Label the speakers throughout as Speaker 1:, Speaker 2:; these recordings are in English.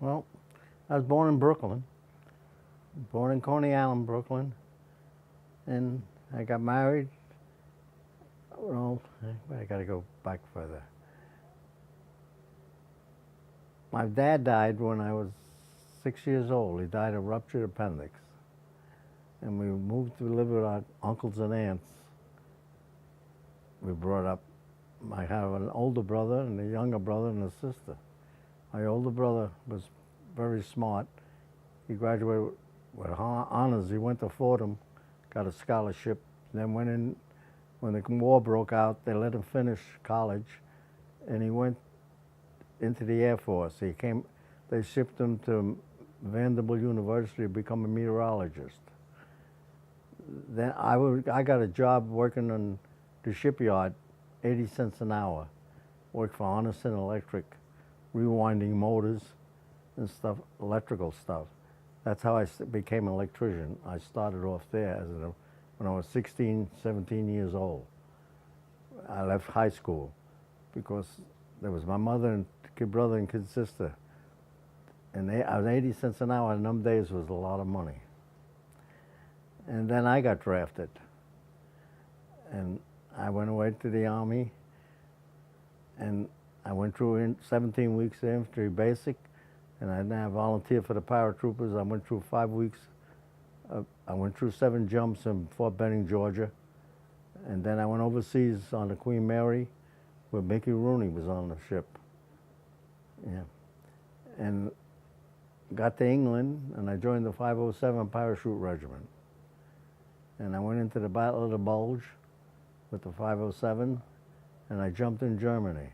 Speaker 1: Well, I was born in Brooklyn, born in Coney Island, Brooklyn, and I got married. Well, I got to go back further. My dad died when I was 6 years old. He died of ruptured appendix. And we moved to live with our uncles and aunts. We brought up, I have an older brother and a younger brother and a sister. My older brother was very smart. He graduated with honors. He went to Fordham, got a scholarship, then went in, when the war broke out, they let him finish college, and he went into the Air Force. They shipped him to Vanderbilt University to become a meteorologist. Then I got a job working on the shipyard, 80 cents an hour. Worked for Honeston Electric, rewinding motors and stuff, electrical stuff. That's how I became an electrician. I started off there when I was 16, 17 years old. I left high school because there was my mother and kid brother and kid sister. And I was 80 cents an hour, in them days was a lot of money. And then I got drafted. And I went away to the Army, and I went through 17 weeks of infantry basic, and I now volunteered for the paratroopers. I went through 5 weeks. I went through 7 jumps in Fort Benning, Georgia. And then I went overseas on the Queen Mary, where Mickey Rooney was on the ship. Yeah. And got to England, and I joined the 507 Parachute Regiment. And I went into the Battle of the Bulge with the 507, and I jumped in Germany.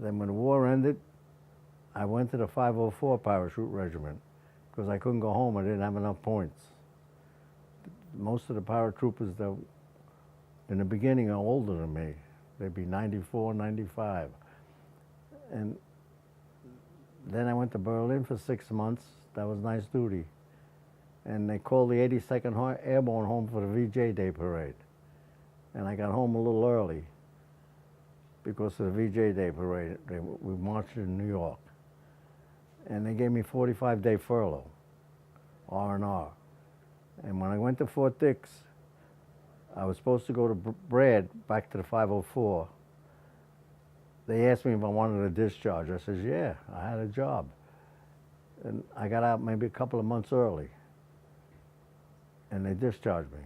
Speaker 1: Then when the war ended, I went to the 504 Parachute Regiment because I couldn't go home. I didn't have enough points. Most of the paratroopers that in the beginning are older than me. They'd be 94, 95. And then I went to Berlin for 6 months. That was nice duty. And they called the 82nd Airborne home for the VJ Day Parade. And I got home a little early because of the VJ Day Parade. We marched in New York. And they gave me 45-day furlough, R&R. And when I went to Fort Dix, I was supposed to go to Brad, back to the 504. They asked me if I wanted a discharge. I said, yeah, I had a job. And I got out maybe a couple of months early. And they discharged me.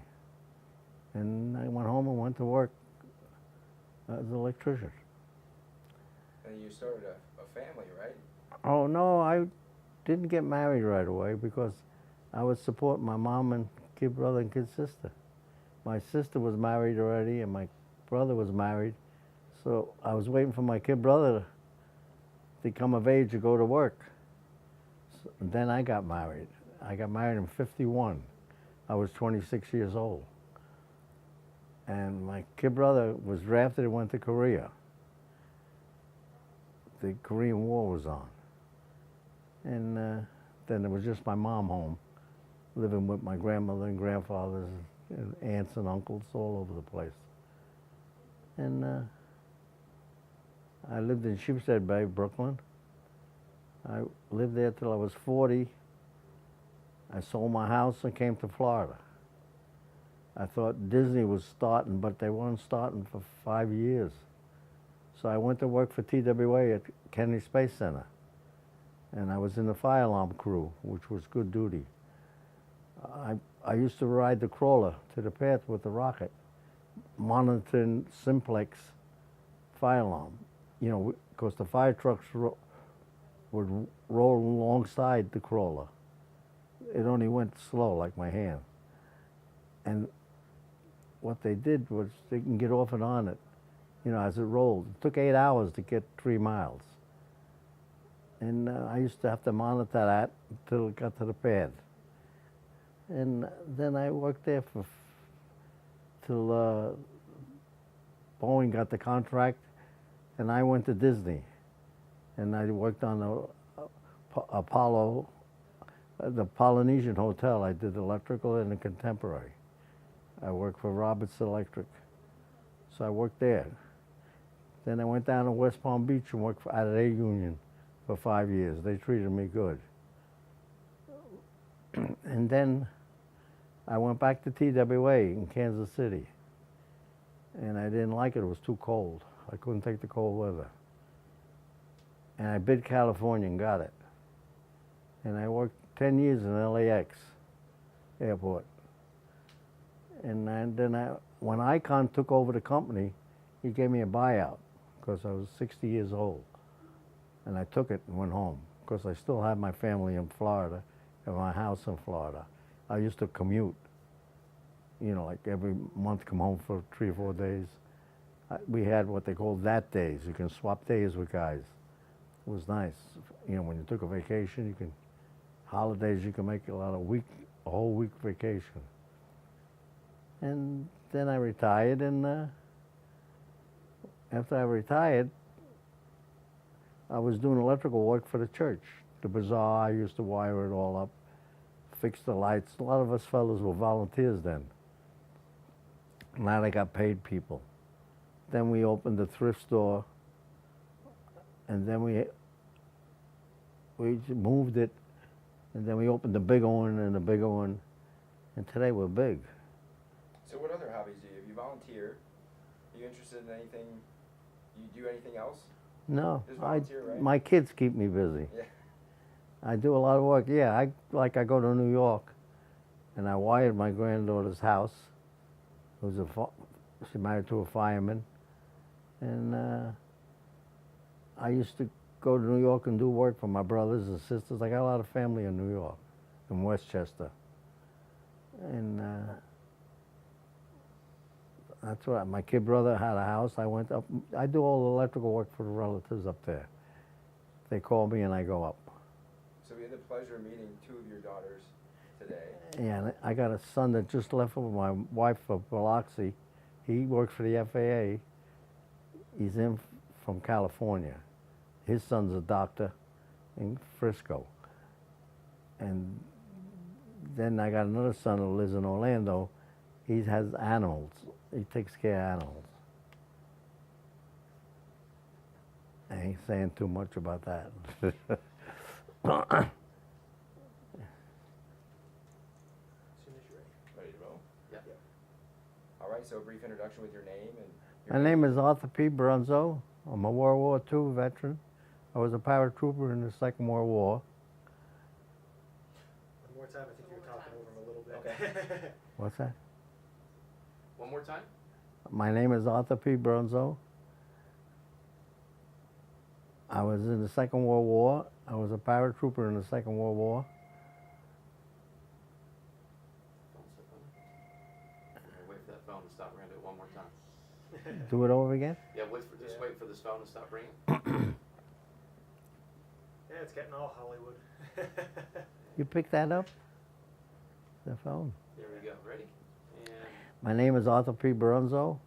Speaker 1: And I went home and went to work as an electrician.
Speaker 2: And you started a family, right?
Speaker 1: Oh, no, I didn't get married right away because I would support my mom and kid brother and kid sister. My sister was married already and my brother was married. So I was waiting for my kid brother to come of age to go to work. So then I got married. I got married in '51. I was 26 years old. And my kid brother was drafted and went to Korea. The Korean War was on. And then there was just my mom home, living with my grandmother and grandfathers and aunts and uncles all over the place. And I lived in Sheepshead Bay, Brooklyn. I lived there till I was 40. I sold my house and came to Florida. I thought Disney was starting, but they weren't starting for 5 years. So I went to work for TWA at Kennedy Space Center. And I was in the fire alarm crew, which was good duty. I used to ride the crawler to the path with the rocket, monitoring simplex fire alarm. You know, because the fire trucks would roll alongside the crawler. It only went slow, like my hand. And what they did was they can get off and on it, you know, as it rolled. It took 8 hours to get 3 miles. And I used to have to monitor that until it got to the pad. And then I worked there till Boeing got the contract, and I went to Disney. And I worked on the Apollo, the Polynesian Hotel. I did electrical and the contemporary. I worked for Roberts Electric. So I worked there. Then I went down to West Palm Beach and worked at A Union for for 5 years. They treated me good. And then I went back to TWA in Kansas City. And I didn't like it. It was too cold. I couldn't take the cold weather. And I bid California and got it. And I worked 10 years in LAX airport. And then when Icon took over the company, he gave me a buyout because I was 60 years old. And I took it and went home because I still had my family in Florida and my house in Florida. I used to commute, you know, like every month come home for 3 or 4 days. We had what they called that days. You can swap days with guys. It was nice. You know, when you took a vacation, you can, holidays, you can make a whole week vacation. And then I retired, and after I retired, I was doing electrical work for the church. The bazaar, I used to wire it all up, fix the lights. A lot of us fellows were volunteers then. Now they got paid people. Then we opened the thrift store, and then we moved it, and then we opened the bigger one and the bigger one, and today we're big.
Speaker 2: So what other hobbies do you have? You volunteer. Are you interested in anything? You do anything else?
Speaker 1: No,
Speaker 2: Just volunteer, right?
Speaker 1: my kids keep me busy.
Speaker 2: Yeah.
Speaker 1: I do a lot of work. Yeah, I go to New York, and I wired my granddaughter's house. She's married to a fireman, and I used to go to New York and do work for my brothers and sisters. I got a lot of family in New York, in Westchester, and that's what my kid brother had a house. I went up. I do all the electrical work for the relatives up there. They call me and I go up.
Speaker 2: So we had the pleasure of meeting 2 of your daughters today.
Speaker 1: Yeah, and I got a son that just left with my wife for Biloxi. He works for the FAA. He's in from California. His son's a doctor in Frisco. And then I got another son who lives in Orlando. He has animals. He takes care of animals. I ain't saying too much about that.
Speaker 2: As soon as you're ready. Ready to roll?
Speaker 3: Yep.
Speaker 2: All right, so a brief introduction with your name and your
Speaker 1: My name is Arthur P. Bronzo. I'm a World War II veteran. I was a paratrooper in the Second World War.
Speaker 3: One more time, I think you were talking over him a little bit.
Speaker 2: Okay.
Speaker 1: What's that?
Speaker 3: One more time?
Speaker 1: My name is Arthur P. Bronzo. I was in the Second World War. I was a paratrooper in the Second World War.
Speaker 3: Wait for that phone to stop. We're going to do it one more time.
Speaker 1: Do it over again?
Speaker 3: Yeah, just wait for this phone to stop ringing.
Speaker 4: Yeah, it's getting all Hollywood.
Speaker 1: You picked that up? The phone.
Speaker 3: There we go. Ready? And
Speaker 1: My name is Arthur P. Bronzo.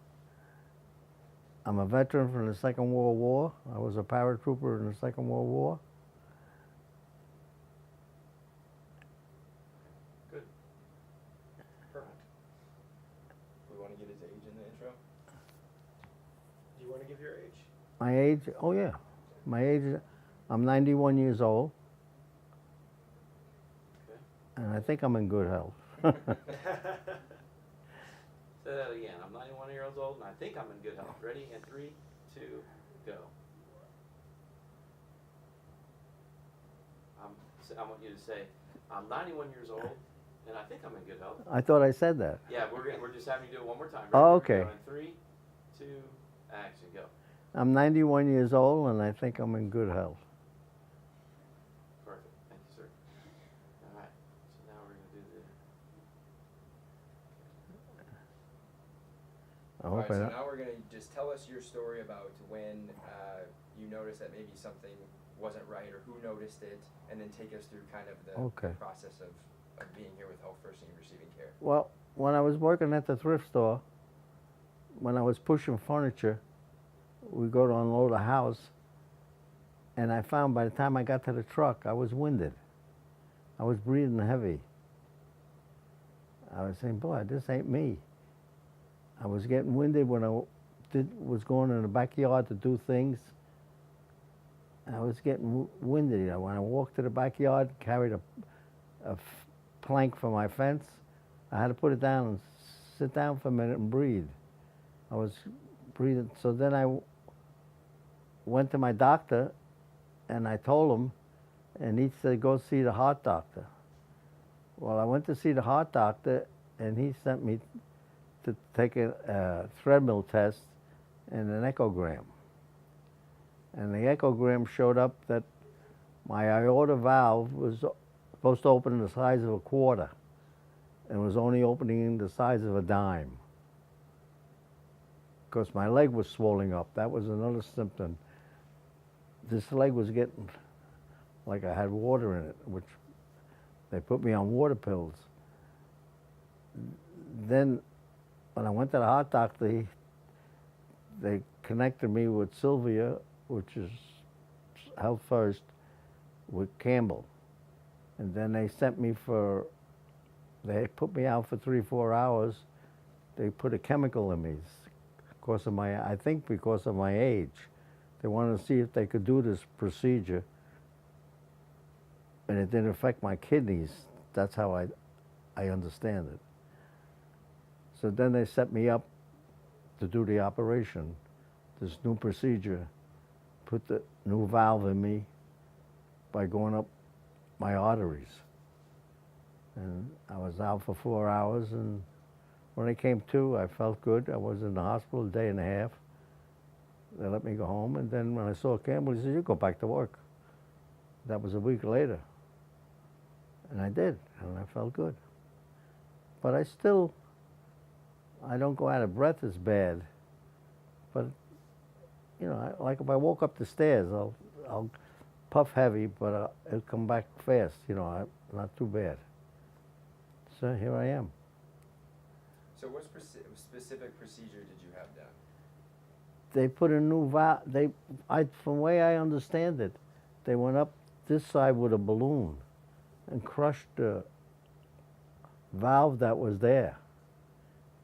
Speaker 1: I'm a veteran from the Second World War. I was a paratrooper in the Second World War.
Speaker 3: good. Perfect.
Speaker 2: we want to get his age in the intro.
Speaker 4: Do you want to give your age?
Speaker 1: My age, oh yeah. My age, I'm 91 years old.
Speaker 3: Okay.
Speaker 1: And I think I'm in good health.
Speaker 3: Say that again. I'm 91 years old, and I think I'm in good health. Ready? And 3, 2, go. I want you to say, I'm 91 years old, and I think I'm in good health.
Speaker 1: I thought I said that.
Speaker 3: Yeah, we're just having you do it one more time.
Speaker 1: Oh,
Speaker 3: Ready? Here we
Speaker 1: okay.
Speaker 3: go. In 3, 2, action, go.
Speaker 1: I'm 91 years old and I think I'm in good health.
Speaker 3: Perfect. Thank you, sir. All right. So now we're going to do the.
Speaker 1: I
Speaker 2: All right,
Speaker 1: hope I
Speaker 2: so
Speaker 1: don't.
Speaker 2: now we're going to just tell us your story about when you noticed that maybe something wasn't right or who noticed it, and then take us through kind of the
Speaker 1: Okay.
Speaker 2: process of being here with Health First and receiving care.
Speaker 1: Well, when I was working at the thrift store, when I was pushing furniture, we go to unload a house, and I found by the time I got to the truck, I was winded. I was breathing heavy. I was saying, boy, this ain't me. I was getting winded when I was going in the backyard to do things, I was getting winded. You know, when I walked to the backyard, carried a plank for my fence, I had to put it down and sit down for a minute and breathe. I was breathing. So then I went to my doctor, and I told him, and he said, go see the heart doctor. Well, I went to see the heart doctor, and he sent me to take a treadmill test and an echogram. And the echogram showed up that my aorta valve was supposed to open the size of a quarter and was only opening the size of a dime. Because my leg was swelling up. That was another symptom. This leg was getting like I had water in it, which they put me on water pills. Then when I went to the heart doctor, they connected me with Sylvia, which is Health First, with Campbell. And then they sent me they put me out for 3-4 hours. They put a chemical in me because of I think because of my age. They wanted to see if they could do this procedure, and it didn't affect my kidneys. That's how I understand it. So then they set me up to do the operation, this new procedure, put the new valve in me by going up my arteries. And I was out for 4 hours, and when I came to, I felt good. I was in the hospital a day and a half. They let me go home, and then when I saw Campbell, he said, you go back to work. That was a week later. And I did, and I felt good. But I don't go out of breath as bad. But, you know, like if I walk up the stairs, I'll puff heavy, but it'll come back fast, you know, not too bad. So here I am.
Speaker 2: So what specific procedure did you have done?
Speaker 1: They put a new valve. From the way I understand it, they went up this side with a balloon and crushed the valve that was there.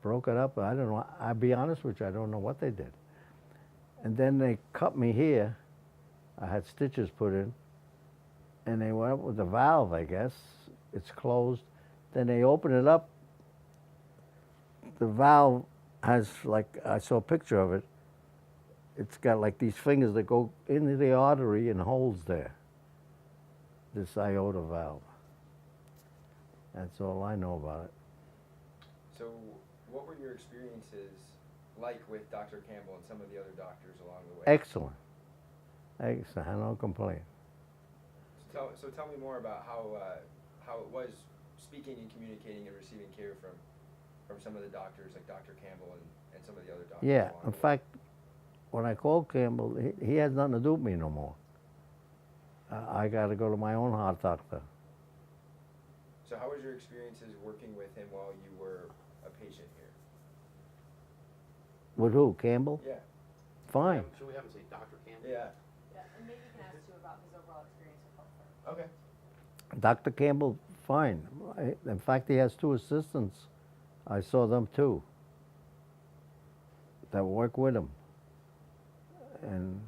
Speaker 1: Broke it up. I don't know. I'll be honest with you, I don't know what they did. And then they cut me here. I had stitches put in, and they went up with the valve, I guess. It's closed. Then they open it up. The valve has, like, I saw a picture of it. It's got like these fingers that go into the artery and holds there. This aorta valve. That's all I know about it.
Speaker 2: So what were your experiences like with Dr. Campbell and some of the other doctors along the way?
Speaker 1: Excellent. Excellent. I don't complain.
Speaker 2: So tell me more about how it was speaking and communicating and receiving care from some of the doctors, like Dr. Campbell and some of the other doctors.
Speaker 1: Yeah,
Speaker 2: along
Speaker 1: in
Speaker 2: the way.
Speaker 1: fact, when I called Campbell, he has nothing to do with me no more. I got to go to my own heart doctor.
Speaker 2: So how was your experiences working with him while you were a patient here?
Speaker 1: With who, Campbell?
Speaker 2: Yeah.
Speaker 1: Fine.
Speaker 3: Should we have him say Dr. Campbell?
Speaker 2: Yeah.
Speaker 5: Yeah, and maybe you can ask too about his overall experience with Health First.
Speaker 2: Okay.
Speaker 1: Dr. Campbell, fine. In fact, he has 2 assistants. I saw them too, that work with him. And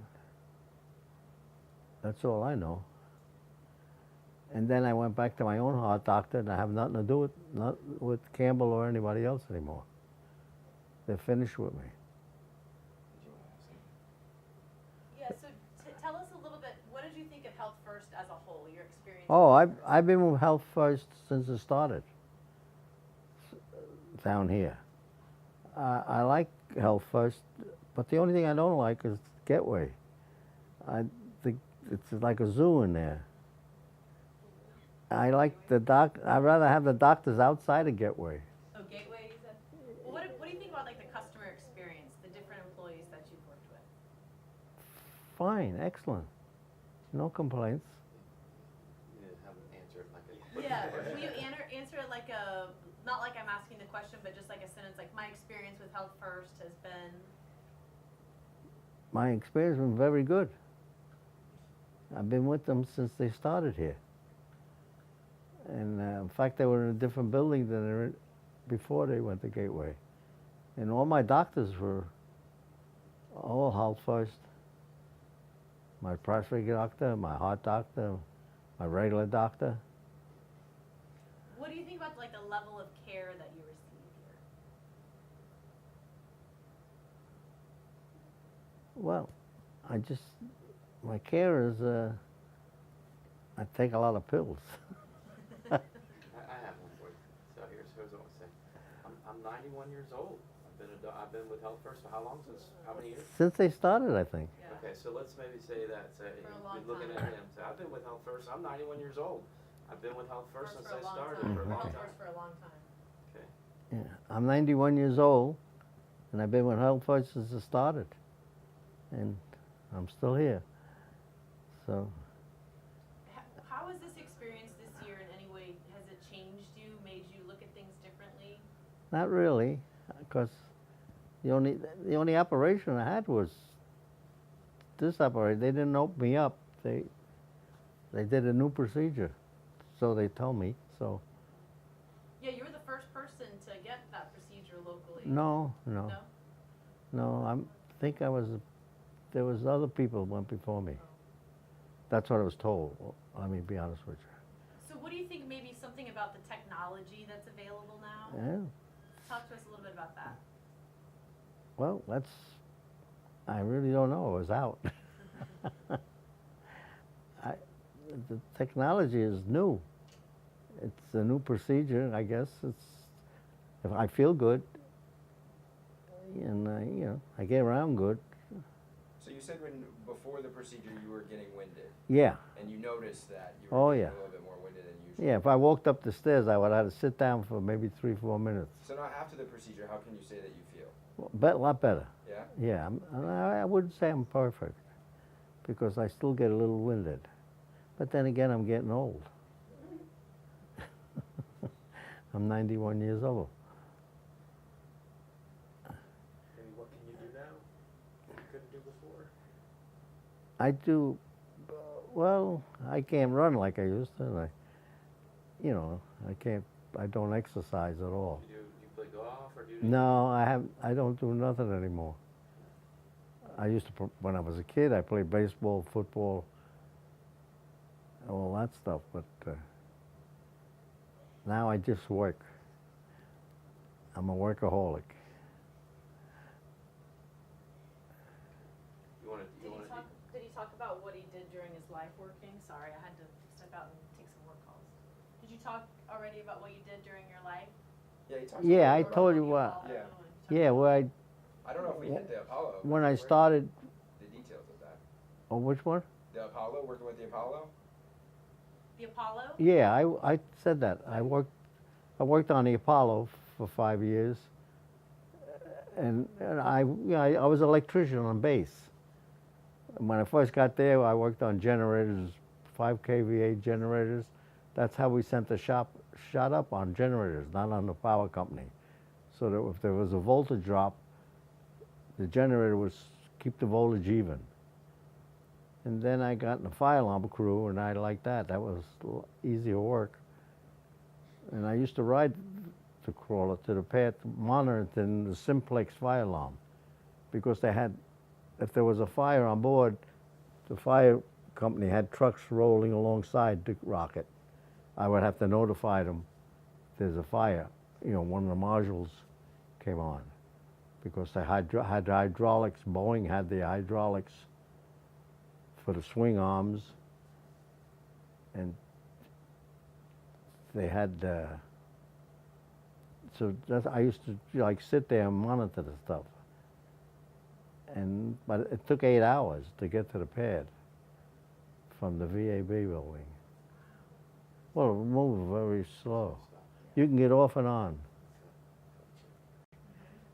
Speaker 1: that's all I know. And then I went back to my own heart doctor, and I have nothing to do with Campbell or anybody else anymore. They're finished with me.
Speaker 2: Did you want to ask him?
Speaker 5: Yeah, so tell us a little bit, what did you think of Health First as a whole, your experience?
Speaker 1: Oh, I've been with Health First since it started down here. I like Health First, but the only thing I don't like is Gateway. I think it's like a zoo in there. I like I'd rather have the doctors outside of Gateway.
Speaker 5: Oh, Gateway, you said? Well, what do you think about like the customer experience, the different employees that you've worked with?
Speaker 1: Fine, excellent. No complaints.
Speaker 3: You didn't have an answer like a.
Speaker 5: Yeah, will you answer it like not like I'm asking the question, but just like a sentence, like my experience with Health First has been.
Speaker 1: My experience has been very good. I've been with them since they started here. And in fact, they were in a different building than they were before they went to Gateway. And all my doctors were all Health First. my prostate doctor, my heart doctor, my regular doctor.
Speaker 5: What do you think about like the level of care that you receive here?
Speaker 1: Well, my care is, I take a lot of pills.
Speaker 3: I have one for you. So here's what I say. I'm 91 years old. I've been with Health First for how long? Since how many years?
Speaker 1: Since they started, I think.
Speaker 5: Yeah.
Speaker 3: Okay, so let's maybe say that. Say,
Speaker 5: For a long
Speaker 3: looking
Speaker 5: time.
Speaker 3: at him. Say, I've been with Health First. I'm 91 years old. I've been with Health First since
Speaker 5: For
Speaker 3: I
Speaker 5: a long
Speaker 3: started
Speaker 5: time.
Speaker 3: for a long
Speaker 5: Health
Speaker 3: time.
Speaker 5: First for a long time.
Speaker 3: Okay.
Speaker 1: Yeah, I'm 91 years old, and I've been with Health First since it started, and I'm still here. So,
Speaker 5: How has this experience this year in any way, has it changed you, made you look at things differently?
Speaker 1: not really, because the only operation I had was this operation. They didn't open me up. They did a new procedure, so they told me. So.
Speaker 5: Yeah, you were the first person to get that procedure locally.
Speaker 1: No.
Speaker 5: No?
Speaker 1: I think there was other people went before me. That's what I was told. Let me be honest with
Speaker 5: So what do you think maybe something about the technology that's available now?
Speaker 1: you. Yeah.
Speaker 5: Talk to us a little bit about that.
Speaker 1: Well, I really don't know. It was out. The technology is new. It's a new procedure, I guess. If I feel good, and I get around good.
Speaker 2: So you said before the procedure you were getting winded,
Speaker 1: Yeah.
Speaker 2: and you noticed that you
Speaker 1: Oh,
Speaker 2: were getting
Speaker 1: yeah.
Speaker 2: a little bit more winded than usual.
Speaker 1: Yeah. If I walked up the stairs, I would have to sit down for maybe 3-4 minutes.
Speaker 2: So now after the procedure, how can you say that you feel?
Speaker 1: A lot better.
Speaker 2: Yeah?
Speaker 1: Yeah, I wouldn't say I'm perfect, because I still get a little winded. But then again, I'm getting old. I'm 91 years old.
Speaker 4: Maybe what can you do now that you couldn't do before?
Speaker 1: I do, well, I can't run like I used to. I don't exercise at all.
Speaker 3: Do you play golf or do you?
Speaker 1: No, I don't do nothing anymore. I used to, when I was a kid, I played baseball, football, all that stuff, but now I just work. I'm a workaholic.
Speaker 5: Did he talk about what he did during his life working? Sorry, I had to step out and take some work calls. Did you talk already about what you did during your life?
Speaker 2: Yeah, he talks
Speaker 1: Yeah,
Speaker 2: about
Speaker 1: I
Speaker 2: it.
Speaker 1: told you
Speaker 5: The
Speaker 1: what.
Speaker 5: Apollo?
Speaker 2: Yeah.
Speaker 1: Yeah, well,
Speaker 2: I don't know if we hit the Apollo.
Speaker 1: when I
Speaker 2: Where-
Speaker 1: started,
Speaker 2: The details of that.
Speaker 1: oh, which one?
Speaker 2: The Apollo, working with the Apollo?
Speaker 5: The Apollo?
Speaker 1: Yeah, I said that. I worked on the Apollo for 5 years, and I was an electrician on base. And when I first got there, I worked on generators, 5 kVA generators. That's how we sent the shot up on generators, not on the power company. So that if there was a voltage drop, the generator would keep the voltage even. And then I got in the fire alarm crew, and I liked that. That was easier work. And I used to ride the crawler to the pad to monitor it in the simplex fire alarm, because they had, if there was a fire on board, the fire company had trucks rolling alongside the rocket. I would have to notify them there's a fire. One of the modules came on, because they had hydraulics. Boeing had the hydraulics for the swing arms, and they had. So I used to sit there and monitor the stuff. But it took 8 hours to get to the pad from the VAB building. Well, it moved very slow. You can get off and on.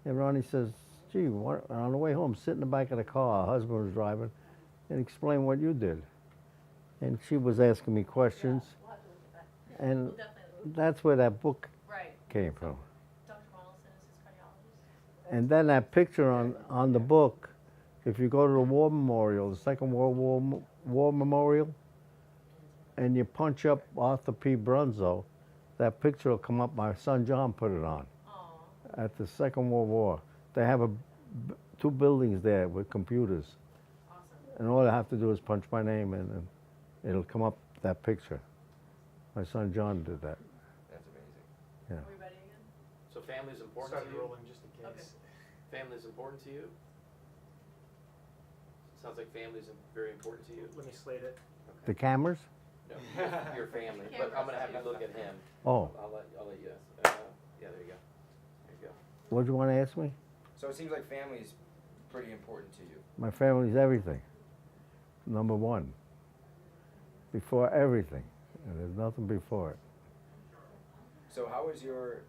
Speaker 1: And Ronnie says, "Gee, on the way home, sit in the back of the car. Her husband was driving, and explain what you did." And she was asking me questions,
Speaker 5: Yeah, we'll have to look at that.
Speaker 1: and
Speaker 5: We'll definitely,
Speaker 1: that's where that book
Speaker 5: right.
Speaker 1: came from.
Speaker 5: Dr. Ronaldson is his cardiologist.
Speaker 1: And then that picture on the book, if you go to the War Memorial, the Second World War Memorial, and you punch up Arthur P. Bronzo, that picture will come up. My son John put it on
Speaker 5: Aw,
Speaker 1: at the Second World War. They have 2 buildings there with computers,
Speaker 5: awesome.
Speaker 1: and all I have to do is punch my name in, and it'll come up that picture. My son John did that.
Speaker 2: That's amazing.
Speaker 1: Yeah.
Speaker 5: Are we ready again?
Speaker 3: So family's important
Speaker 4: Started
Speaker 3: to you?
Speaker 4: rolling just in case.
Speaker 5: Okay.
Speaker 3: Family's important to you? Sounds like family's very important to you.
Speaker 4: Let me slate it.
Speaker 1: The cameras?
Speaker 3: No, your family, but I'm gonna have you look at him.
Speaker 1: Oh,
Speaker 3: I'll let you, yeah, there you go. There you go.
Speaker 1: what do you want to ask me?
Speaker 2: So it seems like family is pretty important to you.
Speaker 1: My family's everything. Number one. Before everything. And there's nothing before it.
Speaker 2: So how was your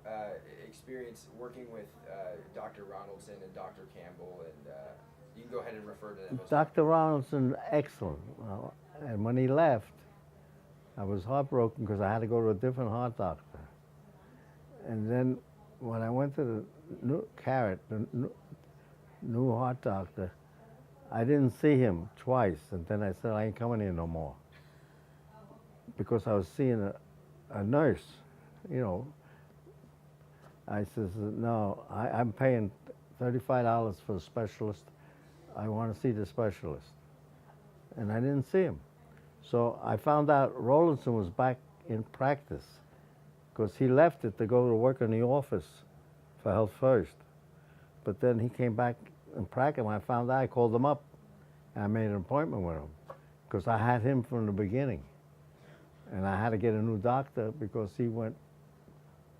Speaker 2: experience working with Dr. Ronaldson and Dr. Campbell? And you can go ahead and refer to them as
Speaker 1: Dr. Ronaldson, excellent. Well, and when he left, I was heartbroken because I had to go to a different heart doctor. And then when I went to the new heart doctor, I didn't see him twice. And then I said, I ain't coming here no more. Because I was seeing a nurse, you know. I says, no, I'm paying $35 for a specialist. I want to see the specialist. And I didn't see him. So I found out Rollinson was back in practice because he left it to go to work in the office for Health First. But then he came back in practice. When I found out, I called him up and I made an appointment with him because I had him from the beginning. And I had to get a new doctor because he went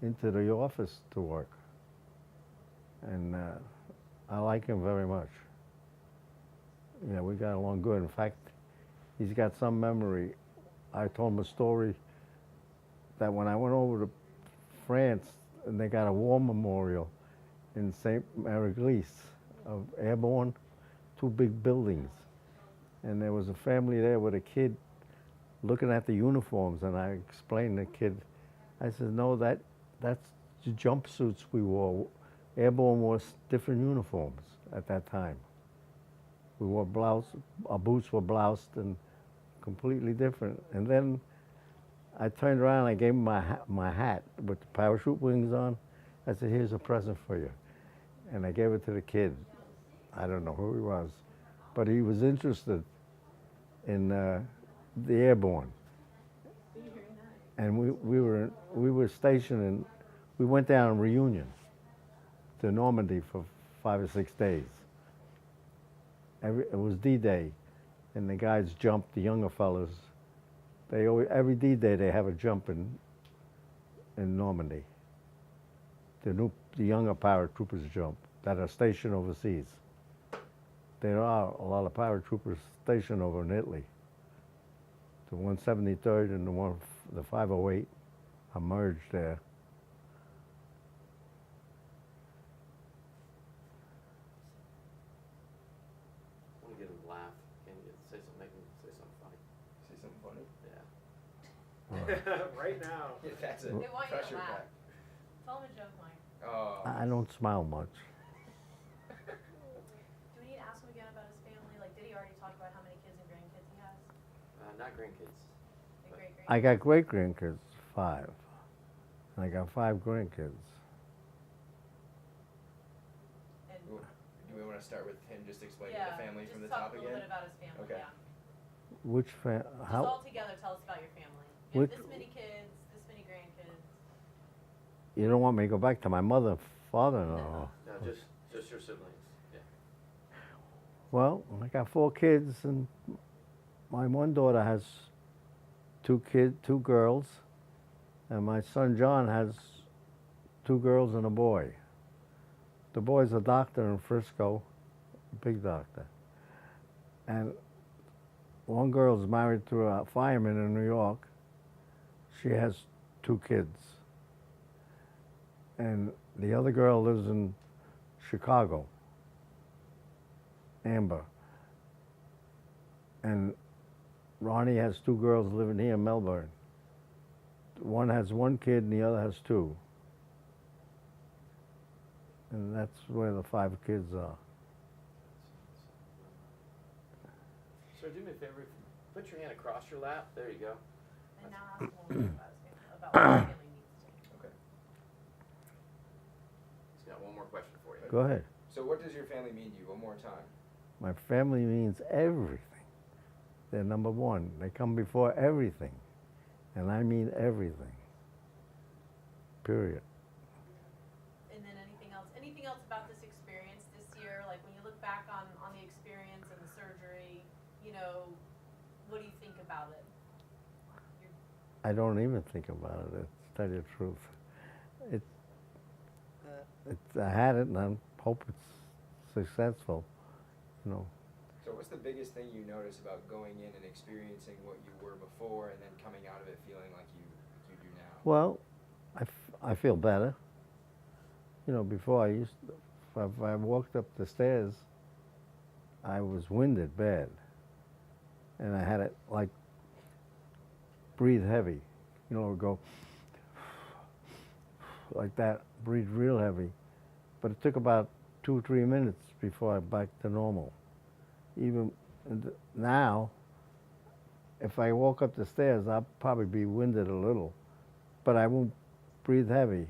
Speaker 1: into the office to work. And I like him very much. Yeah, we got along good. In fact, he's got some memory. I told him a story that when I went over to France and they got a war memorial in St. Mary-Glise of Airborne, 2 big buildings. And there was a family there with a kid looking at the uniforms, and I explained to the kid, I said, no, that's the jumpsuits we wore. Airborne wore different uniforms at that time. We wore blouse, our boots were bloused and completely different. And then I turned around and I gave him my hat with the parachute wings on. I said, here's a present for you. And I gave it to the kid. I don't know who he was, but he was interested in the Airborne.
Speaker 5: Very nice.
Speaker 1: And we were stationed in, we went down on reunion to Normandy for 5 or 6 days. It was D-Day, and the guys jumped, the younger fellas. They always, every D-Day they have a jump in Normandy. The younger paratroopers jump that are stationed overseas. There are a lot of paratroopers stationed over in Italy. The 173rd and the 508 are merged there.
Speaker 3: I want to get him to laugh. Can you say something, make him say something funny?
Speaker 2: say something funny.
Speaker 3: Yeah.
Speaker 4: Right now.
Speaker 2: Yeah, that's a
Speaker 5: They want you to
Speaker 2: pressure
Speaker 5: laugh.
Speaker 2: pack.
Speaker 5: Tell him a joke, Mike.
Speaker 2: Oh.
Speaker 1: I don't smile much.
Speaker 5: Do we need to ask him again about his family? Like, did he already talk about how many kids and grandkids he has?
Speaker 3: Not grandkids.
Speaker 5: Like great-grandkids?
Speaker 1: I got great-grandkids, 5. And I got 5 grandkids.
Speaker 5: And
Speaker 2: Do we want to start with him just explaining
Speaker 5: yeah,
Speaker 2: the family from the
Speaker 5: just
Speaker 2: top
Speaker 5: talk a little
Speaker 2: again?
Speaker 5: bit about his family.
Speaker 2: Okay.
Speaker 5: Yeah.
Speaker 1: Which
Speaker 5: Just all together, tell us about your family. You have
Speaker 1: Which-
Speaker 5: this many kids, this many grandkids.
Speaker 1: You don't want me to go back to my mother, father-in-law.
Speaker 3: No, just your siblings. Yeah.
Speaker 1: Well, I got 4 kids, and my one daughter has 2 girls, and my son John has 2 girls and a boy. The boy's a doctor in Frisco, a big doctor. And one girl's married to a fireman in New York. She has 2 kids. And the other girl lives in Chicago, Amber. And Ronnie has 2 girls living here in Melbourne. One has 1 kid and the other has 2. And that's where the 5 kids are.
Speaker 3: Sir, do me a favor. Put your hand across your lap. There you go.
Speaker 5: And now ask him a little bit about his family, about what his family needs to.
Speaker 2: Okay.
Speaker 3: He's got one more question for you.
Speaker 1: Go ahead.
Speaker 2: So what does your family mean to you? One more time.
Speaker 1: My family means everything. They're number one. They come before everything. And I mean everything. Period.
Speaker 5: And then anything else about this experience this year? Like when you look back on the experience and the surgery, you know, what do you think about it?
Speaker 1: I don't even think about it, to tell you the truth. I had it, and I hope it's successful, you know.
Speaker 2: So what's the biggest thing you notice about going in and experiencing what you were before and then coming out of it feeling like you do now?
Speaker 1: Well, I feel better. You know, before if I walked up the stairs, I was winded bad. And I had to, like, breathe heavy. You know, go like that, breathe real heavy. But it took about 2-3 minutes before I back to normal. Even now, if I walk up the stairs, I'll probably be winded a little, but I won't breathe heavy.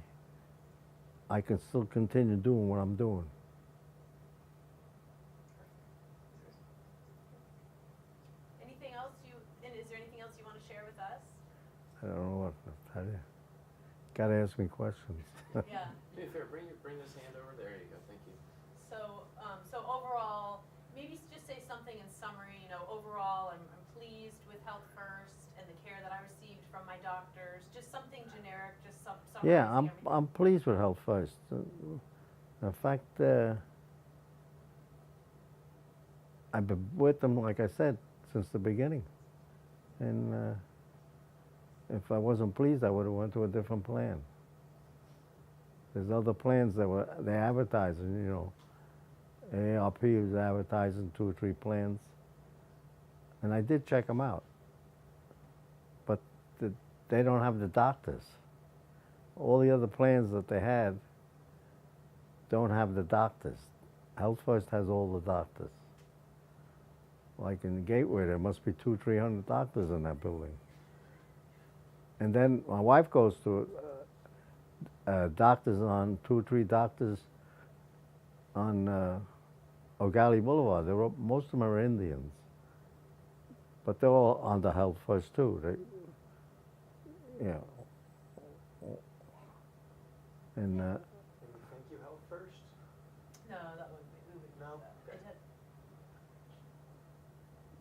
Speaker 1: I can still continue doing what I'm doing.
Speaker 5: Anything else and is there anything else you want to share with us?
Speaker 1: I don't know what to tell you. Gotta ask me questions.
Speaker 5: Yeah.
Speaker 3: Do me a favor, bring this hand over. There you go. Thank you.
Speaker 5: So overall, maybe just say something in summary. You know, overall, I'm pleased with Health First and the care that I received from my doctors. Just something generic, just summarizing
Speaker 1: Yeah,
Speaker 5: everything.
Speaker 1: I'm pleased with Health First. In fact, I've been with them, like I said, since the beginning. And if I wasn't pleased, I would have went to a different plan. There's other plans they're advertising, you know. AARP was advertising 2 or 3 plans. And I did check them out. But they don't have the doctors. All the other plans that they had don't have the doctors. Health First has all the doctors. Like in the Gateway, there must be 200-300 doctors in that building. And then my wife goes to doctors on 2 or 3 doctors on O'Galley Boulevard. Most of them are Indians, but they're all on the Health First too. Yeah. And
Speaker 4: And thank you, Health First?
Speaker 5: No, that wouldn't be. We wouldn't
Speaker 4: No?
Speaker 5: do that.
Speaker 4: Okay.
Speaker 5: It had-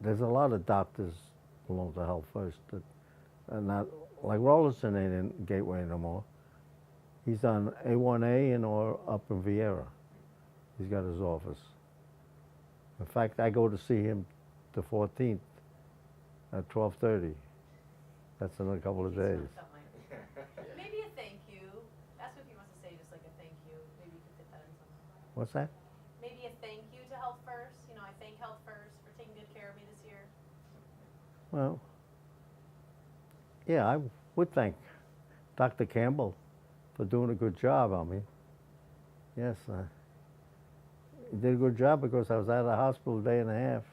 Speaker 1: there's a lot of doctors belong to Health First that are not, like Rollinson ain't in Gateway no more. He's on A1A and or up in Vieira. He's got his office. In fact, I go to see him the 14th at 12:30. That's in a couple of
Speaker 5: He's
Speaker 1: days.
Speaker 5: not that might- Maybe a thank you. Ask him if he wants to say just like a thank you. Maybe you could fit that in somewhere.
Speaker 1: What's that?
Speaker 5: Maybe a thank you to Health First. You know, I thank Health First for taking good care of me this year.
Speaker 1: Well, yeah, I would thank Dr. Campbell for doing a good job on me. Yes, he did a good job because I was out of the hospital a day and a half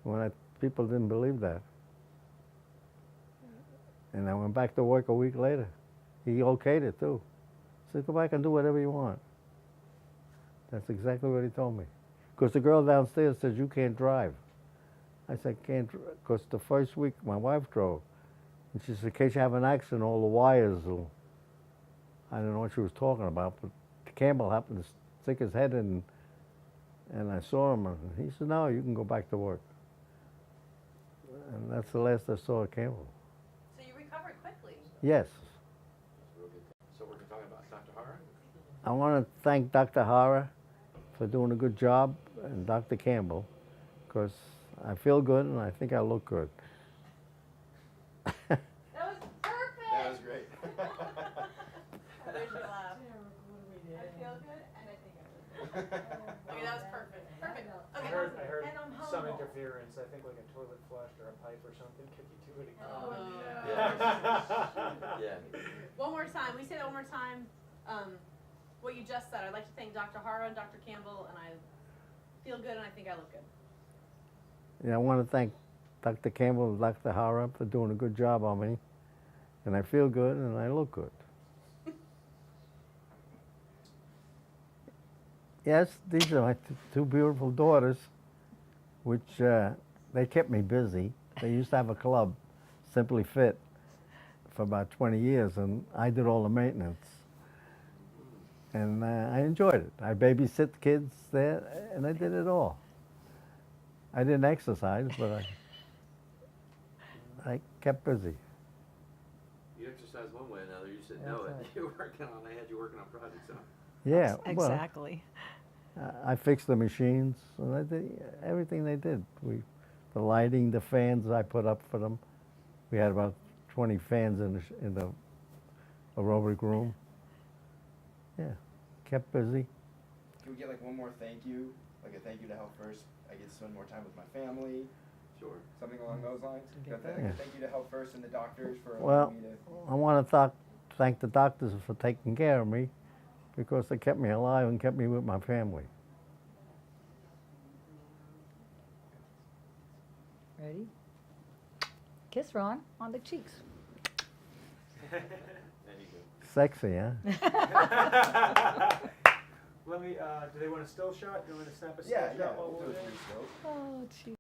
Speaker 1: when people didn't believe that. And I went back to work a week later. He okayed it too. He said, go back and do whatever you want. That's exactly what he told me. Because the girl downstairs says, you can't drive. I said, can't, because the first week my wife drove. And she said, in case you have an accident, all the wires will, I don't know what she was talking about, but Campbell happened to stick his head in, and I saw him, and he said, no, you can go back to work. And that's the last I saw of Campbell.
Speaker 5: So you recovered quickly.
Speaker 1: Yes.
Speaker 3: That's real good. So we're talking about Dr. Hara?
Speaker 1: I want to thank Dr. Hara for doing a good job, and Dr. Campbell, because I feel good and I think I look good.
Speaker 5: That was perfect.
Speaker 2: That was great.
Speaker 5: There's your laugh. I feel good and I think I look good. Okay, that was perfect. Perfect.
Speaker 4: I
Speaker 5: Okay.
Speaker 4: heard
Speaker 6: And I'm
Speaker 4: some
Speaker 6: humble.
Speaker 4: interference, I think like a toilet flush or a pipe or something took you to it again.
Speaker 5: Oh,
Speaker 3: Yeah.
Speaker 5: One more time. We say that one more time. What you just said. I'd like to thank Dr. Hara and Dr. Campbell, and I feel good and I think I look good.
Speaker 1: Yeah, I want to thank Dr. Campbell and Dr. Hara for doing a good job on me, and I feel good and I look good. Yes, these are my 2 beautiful daughters, which they kept me busy. They used to have a club, Simply Fit, for about 20 years, and I did all the maintenance. And I enjoyed it. I babysit the kids there, and I did it all. I didn't exercise, but I kept busy.
Speaker 3: You exercise one way or another, you should know it.
Speaker 6: That's right.
Speaker 3: You're working on, they had you working on projects, huh?
Speaker 1: Yeah, well,
Speaker 6: Exactly.
Speaker 1: I fixed the machines, and I did everything they did. The lighting, the fans I put up for them. We had about 20 fans in the aerobic room. Yeah, kept busy.
Speaker 2: Can we get like one more thank you? Like a thank you to Health First. I get to spend more time with my family.
Speaker 3: Sure.
Speaker 2: Something along those lines.
Speaker 6: Get
Speaker 2: Like
Speaker 1: that.
Speaker 2: a thank you to Health First and the doctors for
Speaker 1: Well,
Speaker 2: allowing me to.
Speaker 1: I want to thank the doctors for taking care of me, because they kept me alive and kept me with my family.
Speaker 6: Ready? Kiss Ron on the cheeks.
Speaker 3: There you go.
Speaker 1: Sexy, huh?
Speaker 4: Let me, do they want a still shot? Do you want me to snap a still
Speaker 2: Yeah,
Speaker 4: shot
Speaker 2: yeah.
Speaker 4: while
Speaker 2: We'll
Speaker 4: we're
Speaker 2: do a
Speaker 4: there?
Speaker 2: free stroke.
Speaker 6: Oh, gee.